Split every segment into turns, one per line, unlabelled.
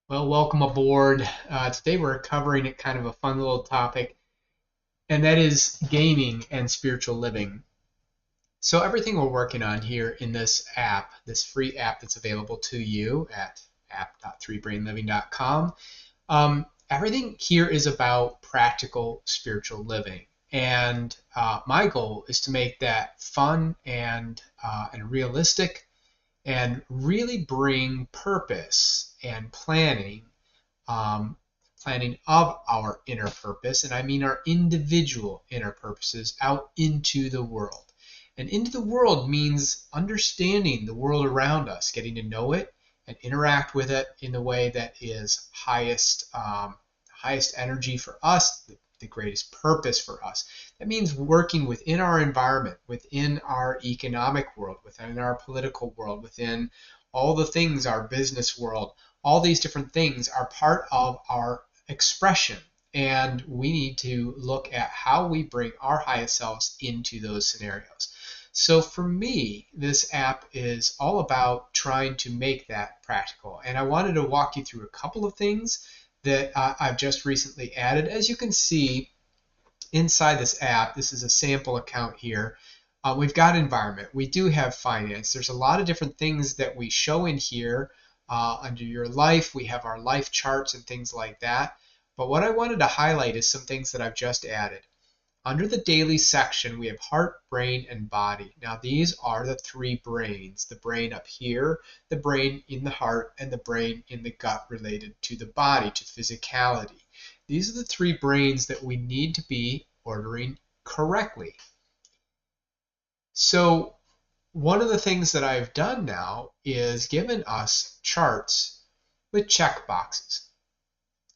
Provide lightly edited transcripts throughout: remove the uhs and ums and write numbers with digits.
Well, welcome aboard. Today we're covering a kind of a fun little topic, and that is gaming and spiritual living. So everything we're working on here in this app, this free app that's available to you at app.3brainliving.com, everything here is about practical spiritual living. And my goal is to make that fun and realistic, and really bring purpose and um, planning of our inner purpose, and I mean our individual inner purposes, out into the world. And into the world means understanding the world around us, getting to know it and interact with it in the way that is highest energy for us, the greatest purpose for us. That means working within our environment, within our economic world, within our political world, within all the things, our business world. All these different things are part of our expression, and we need to look at how we bring our highest selves into those scenarios. So for me, this app is all about trying to make that practical, and I wanted to walk you through a couple of things that I've just recently added. As you can see inside this app, this is a sample account here. We've got environment. We do have finance. There's a lot of different things that we show in here. Under your life, we have our life charts and things like that. But what I wanted to highlight is some things that I've just added. Under the daily section, we have heart, brain, and body. Now, these are the three brains: the brain up here, the brain in the heart, and the brain in the gut related to the body, to physicality. These are the three brains that we need to be ordering correctly. So one of the things that I've done now is given us charts with check boxes.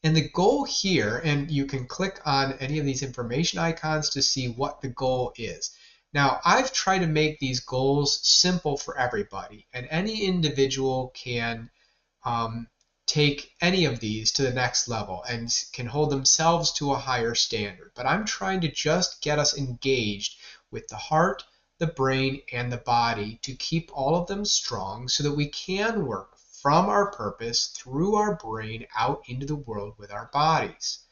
And the goal here, and you can click on any of these information icons to see what the goal is. Now, I've tried to make these goals simple for everybody, and any individual can take any of these to the next level and can hold themselves to a higher standard. But I'm trying to just get us engaged with the heart, the brain, and the body to keep all of them strong so that we can work from our purpose through our brain out into the world with our bodies.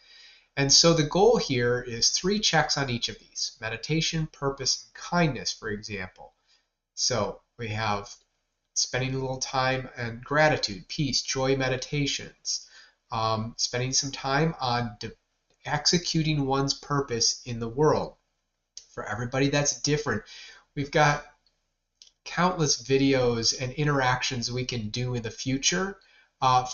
And so the goal here is 3 checks on each of these: meditation, purpose, and kindness, for example. So we have spending a little time on gratitude, peace, joy meditations, spending some time on executing one's purpose in the world. For everybody, that's different. We've got countless videos and interactions we can do in the future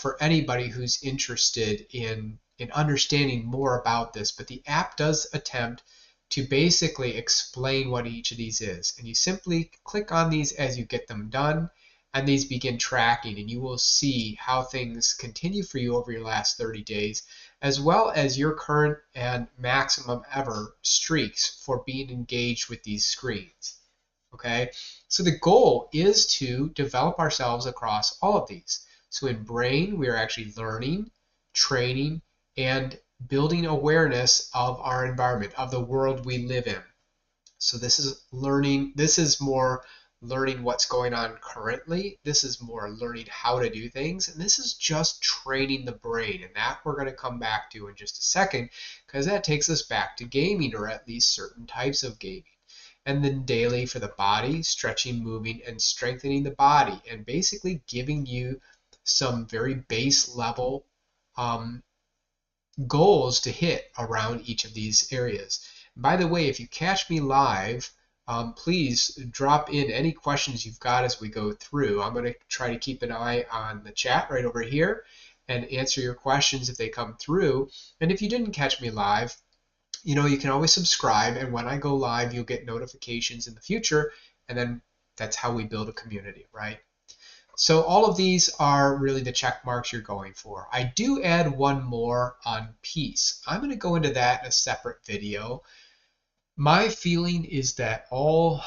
for anybody who's interested in understanding more about this. But the app does attempt to basically explain what each of these is. And you simply click on these as you get them done, and these begin tracking, and you will see how things continue for you over your last 30 days, as well as your current and maximum ever streaks for being engaged with these screens. Okay, so the goal is to develop ourselves across all of these. So in brain, we are actually learning, training, and building awareness of our environment, of the world we live in. So this is learning, this is more learning what's going on currently. This is more learning how to do things. And this is just training the brain. And that we're going to come back to in just a second, because that takes us back to gaming, or at least certain types of gaming. And then daily for the body, stretching, moving, and strengthening the body, and basically giving you some very base level goals to hit around each of these areas. By the way, if you catch me live, please drop in any questions you've got as we go through. I'm going to try to keep an eye on the chat right over here and answer your questions if they come through. And if you didn't catch me live, you can always subscribe, and when I go live, you'll get notifications in the future, and then that's how we build a community, right? So all of these are really the check marks you're going for. I do add one more on peace. I'm going to go into that in a separate video. My feeling is that all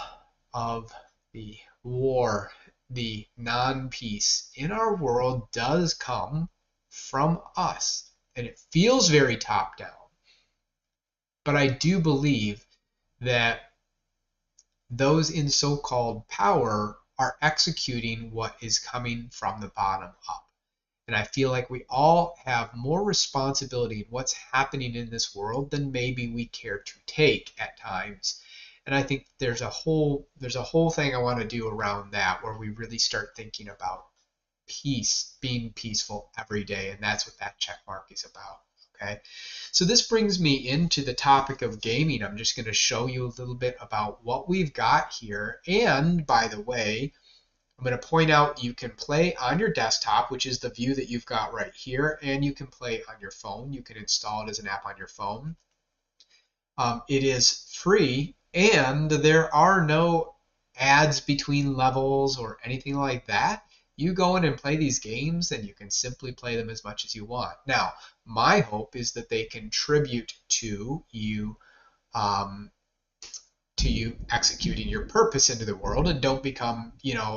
of the war, the non-peace in our world does come from us, and it feels very top-down. But I do believe that those in so-called power are executing what is coming from the bottom up. And I feel like we all have more responsibility in what's happening in this world than maybe we care to take at times. And I think there's a whole thing I want to do around that where we really start thinking about peace, being peaceful every day, and that's what that check mark is about. Okay, so this brings me into the topic of gaming. I'm just going to show you a little bit about what we've got here. And by the way, I'm going to point out you can play on your desktop, which is the view that you've got right here, and you can play on your phone. You can install it as an app on your phone. It is free, and there are no ads between levels or anything like that. You go in and play these games, and you can simply play them as much as you want. Now, my hope is that they contribute um, to you executing your purpose into the world and don't become,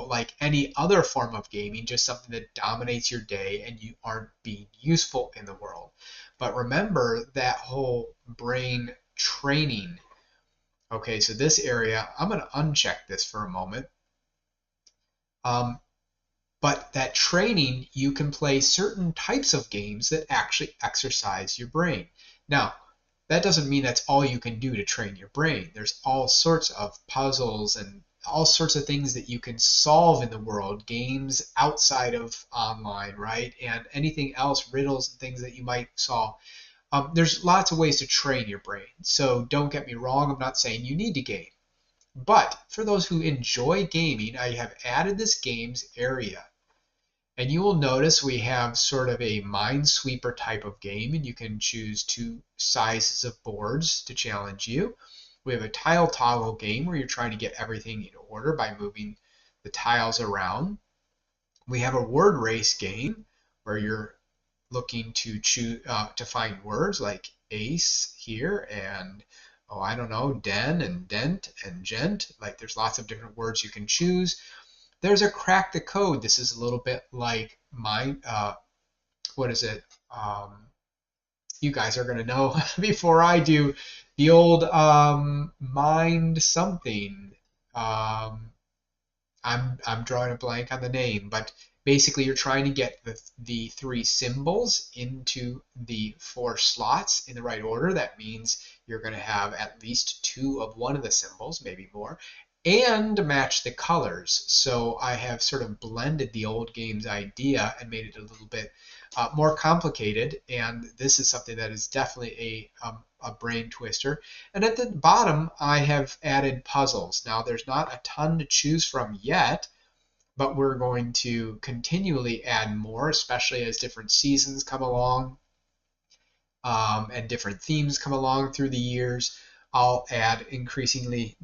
like any other form of gaming, just something that dominates your day and you aren't being useful in the world. But remember that whole brain training. Okay, so this area, I'm going to uncheck this for a moment. But that training, you can play certain types of games that actually exercise your brain. Now, that doesn't mean that's all you can do to train your brain. There's all sorts of puzzles and all sorts of things that you can solve in the world, games outside of online, right? And anything else, riddles and things that you might solve. There's lots of ways to train your brain. So don't get me wrong, I'm not saying you need to game. But for those who enjoy gaming, I have added this games area. And you will notice we have sort of a Minesweeper type of game, and you can choose two sizes of boards to challenge you. We have a tile toggle game where you're trying to get everything in order by moving the tiles around. We have a word race game where you're looking to choose to find words like ace here and I don't know, den and dent and gent. Like there's lots of different words you can choose. There's a crack the code. This is a little bit like mine. What is it? You guys are going to know before I do. The old mind something. I'm drawing a blank on the name, but basically you're trying to get the three symbols into the four slots in the right order. That means you're going to have at least two of one of the symbols, maybe more, and match the colors. So I have sort of blended the old game's idea and made it a little bit more complicated, and this is something that is definitely a brain twister. And at the bottom, I have added puzzles. Now, there's not a ton to choose from yet, but we're going to continually add more, especially as different seasons come along and different themes come along through the years. I'll add increasingly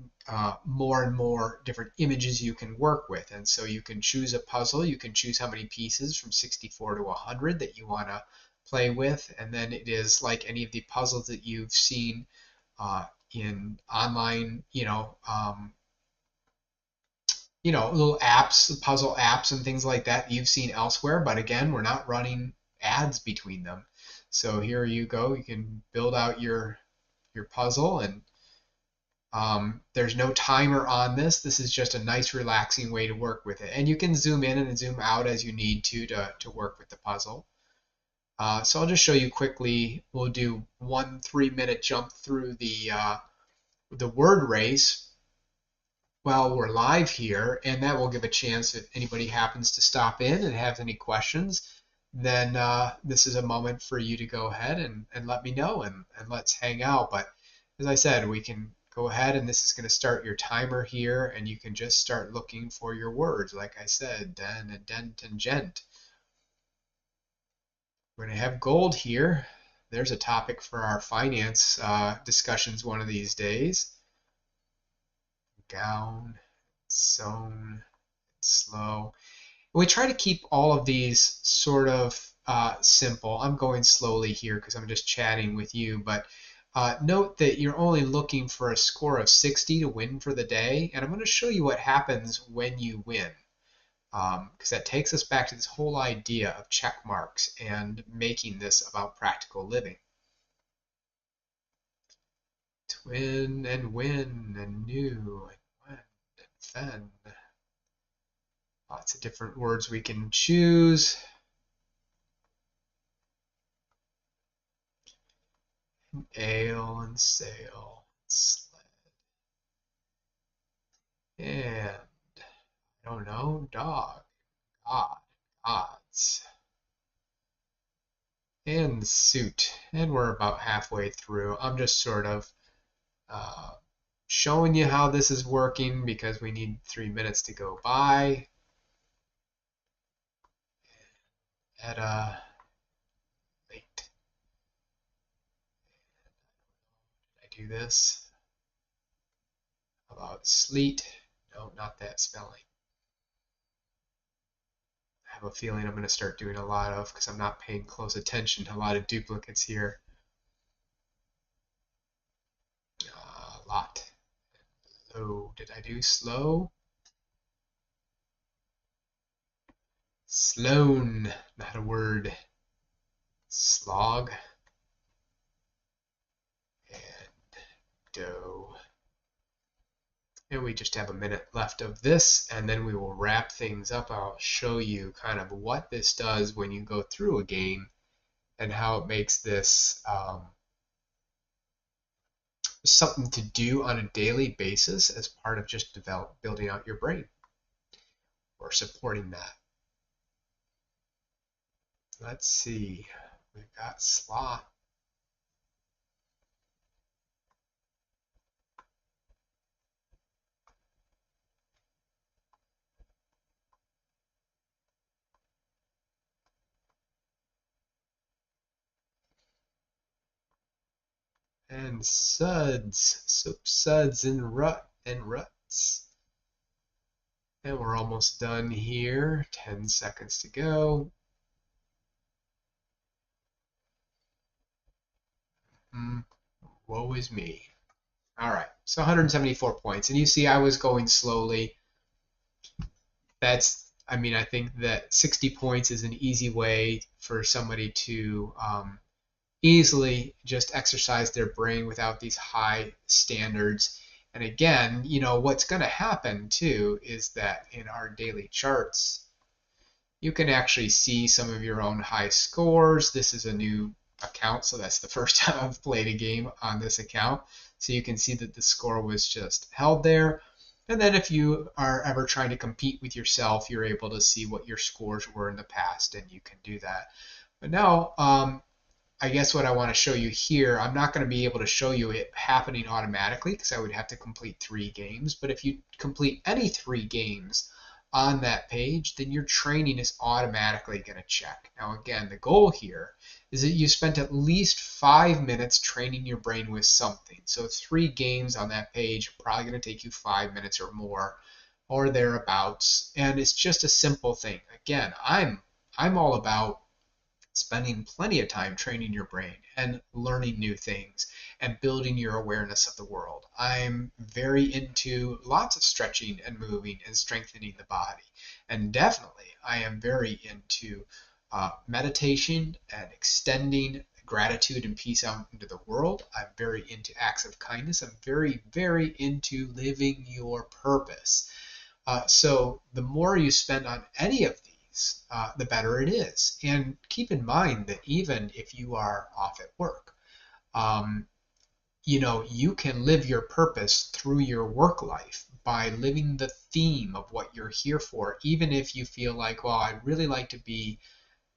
more and more different images you can work with. And so you can choose a puzzle. You can choose how many pieces from 64 to 100 that you want to play with. And then it is like any of the puzzles that you've seen in online, little apps, puzzle apps and things like that you've seen elsewhere. But again, we're not running ads between them. So here you go. You can build out your puzzle, and there's no timer on this. This is just a nice relaxing way to work with it. And you can zoom in and zoom out as you need to work with the puzzle. So I'll just show you quickly. We'll do 1 3-minute jump through the word race while we're live here, and that will give a chance if anybody happens to stop in and have any questions, then this is a moment for you to go ahead and let me know and let's hang out. But as I said, we can go ahead and this is going to start your timer here, and you can just start looking for your words. Like I said, den and dent and gent. We're going to have gold here. There's a topic for our finance discussions one of these days. Gown, sewn, slow. We try to keep all of these sort of simple. I'm going slowly here because I'm just chatting with you, but note that you're only looking for a score of 60 to win for the day, and I'm going to show you what happens when you win, because that takes us back to this whole idea of check marks and making this about practical living. Twin and win and new and wend and fen. Lots of different words we can choose. ale and sail, sled, and I don't know, dog, god, gods, and suit. And we're about halfway through. I'm just sort of uh, showing you how this is working because we need 3 minutes to go by. At late. Did I do this? How about sleet? No, not that spelling. I have a feeling I'm going to start doing a lot of, because I'm not paying close attention to a lot of duplicates here. Lot. Low. Did I do slow? Sloan. Not a word. Slog. And dough. And we just have a minute left of this, and then we will wrap things up. I'll show you kind of what this does when you go through a game and how it makes this something to do on a daily basis as part of just building out your brain or supporting that. Let's see. We've got slot. And suds. So suds and ruts. And we're almost done here. 10 seconds to go. Woe is me. All right, so 174 points. And you see I was going slowly. I mean, I think that 60 points is an easy way for somebody to easily just exercise their brain without these high standards. And again, you know, what's going to happen too is that in our daily charts, you can actually see some of your own high scores. This is a new account, so that's the first time I've played a game on this account. So you can see that the score was just held there. And then if you are ever trying to compete with yourself, you're able to see what your scores were in the past, and you can do that. But now, I guess what I want to show you here, I'm not going to be able to show you it happening automatically because I would have to complete 3 games. But if you complete any 3 games on that page, then your training is automatically going to check. Now, again, the goal here is that you spent at least 5 minutes training your brain with something. So 3 games on that page are probably going to take you 5 minutes or more or thereabouts. And it's just a simple thing. Again, I'm all about spending plenty of time training your brain and learning new things and building your awareness of the world. I'm very into lots of stretching and moving and strengthening the body. And definitely, I am very into meditation and extending gratitude and peace out into the world. I'm very into acts of kindness. I'm very, very into living your purpose. So the more you spend on any of these, the better it is. And keep in mind that even if you are off at work, you know, you can live your purpose through your work life by living the theme of what you're here for, even if you feel like, well, I'd really like to be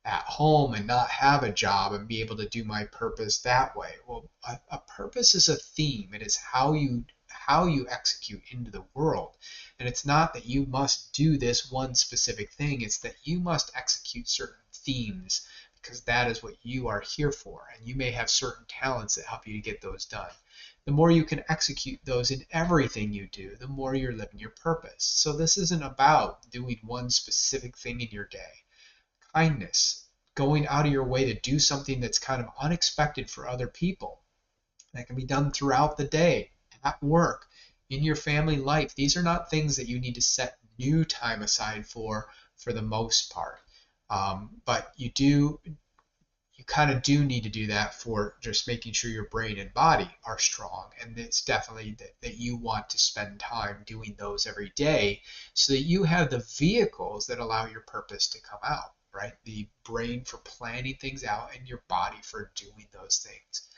at home and not have a job and be able to do my purpose that way. Well, a purpose is a theme. It is how you execute into the world. And it's not that you must do this one specific thing, it's that you must execute certain themes because that is what you are here for. And you may have certain talents that help you to get those done. The more you can execute those in everything you do, the more you're living your purpose. So this isn't about doing one specific thing in your day. Kindness, going out of your way to do something that's kind of unexpected for other people. That can be done throughout the day, at work, in your family life. These are not things that you need to set new time aside for the most part. But you kind of do need to do that for just making sure your brain and body are strong. And it's definitely that you want to spend time doing those every day so that you have the vehicles that allow your purpose to come out, right? The brain for planning things out and your body for doing those things.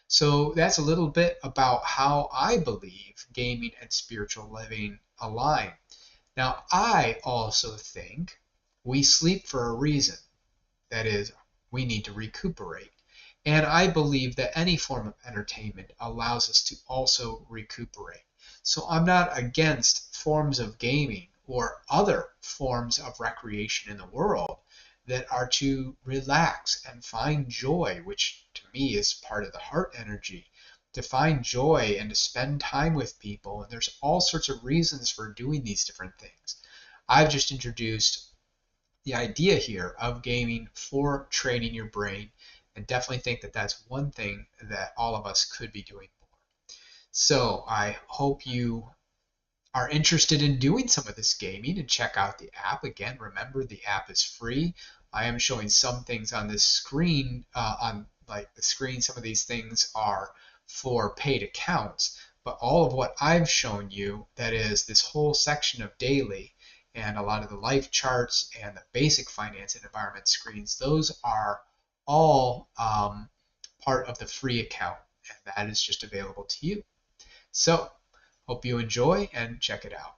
So that's a little bit about how I believe gaming and spiritual living align. Now, I also think we sleep for a reason. That is, we need to recuperate. And I believe that any form of entertainment allows us to also recuperate. So I'm not against forms of gaming or other forms of recreation in the world that are to relax and find joy, which to me is part of the heart energy. To find joy and to spend time with people. And there's all sorts of reasons for doing these different things. I've just introduced the idea here of gaming for training your brain, and definitely think that that's one thing that all of us could be doing more. So I hope you are interested in doing some of this gaming and check out the app. Again, remember the app is free. I am showing some things on this screen, on like the screen, some of these things are for paid accounts, but all of what I've shown you, that is this whole section of daily and a lot of the life charts and the basic finance and environment screens, those are all part of the free account, and that is just available to you. So hope you enjoy and check it out.